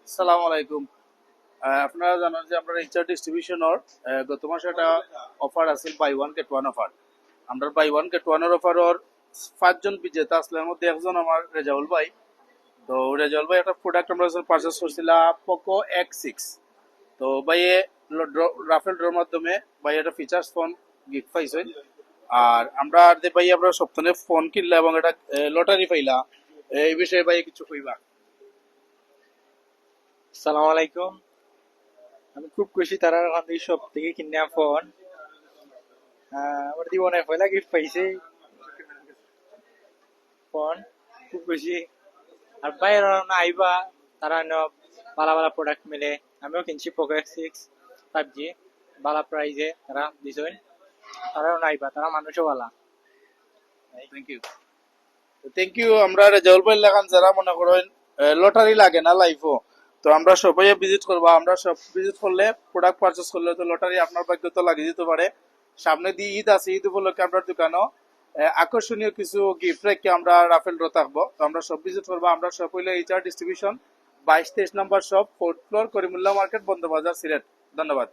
আসসালামু আলাইকুম। আপনারা জানেন যে আমরা রিচার্জ ডিস্ট্রিবিউশনের গত মাসে একটা অফার আছে, buy one get one offer. আমরা বাই ওয়ান গেট ওয়ানের অফারের 5 জন বিজেতা আসলে, এর মধ্যে একজন আমার রেজাউল ভাই। তো রেজাউল ভাই একটা প্রোডাক্ট আমরা পারচেস করছিলাম, পোকো X6। তো ভাই রাফেল ড্রর মাধ্যমে ভাই একটা ফিচার্স ফোন গিফট পাইছে। আর আমরা ভাই আমরা সপ্তাহে ফোন কিনলা এবং এটা লটারি পাইলা, এই বিষয়ে ভাই কিছু কইবা? আসসালামু আলাইকুম। আমি খুব খুশি তারা ওখান থেকে সব থেকে কিনে ফোন। আমার জীবনে পয়লা গিফট পাইছি ফোন। খুব খুশি। আর বাইরে না আইবা তারা ভালো ভালো প্রোডাক্ট মিলে। আমিও কিনছি পোকো X6 5G ভালো প্রাইজে তারা দিছেন। তারাও না আইবা, তারা মানুষও ভালো। Thank you. আমরা রেজাউল ভাই লাগান যারা মনে করেন লটারি লাগে না লাইফও, তো আমরা সবাই ভিজিট করবো। আমরা সব ভিজিট করলে, প্রোডাক্ট পারচেস করলে তো লটারি আপনার ভাগ্য তো লাগিয়ে দিতে পারে। সামনে দিয়ে ঈদ আছে, ঈদ উপলক্ষে আপনার দোকানও আকর্ষণীয় কিছু গিফট রেখে আমরা রাফেল ড্র থাকবো। তো আমরা সব ভিজিট করবো। আমরা সব হইলে HR distribution 22-23 number shop, 4th floor, Karimullah market, Bandarbazar, Sylhet. ধন্যবাদ।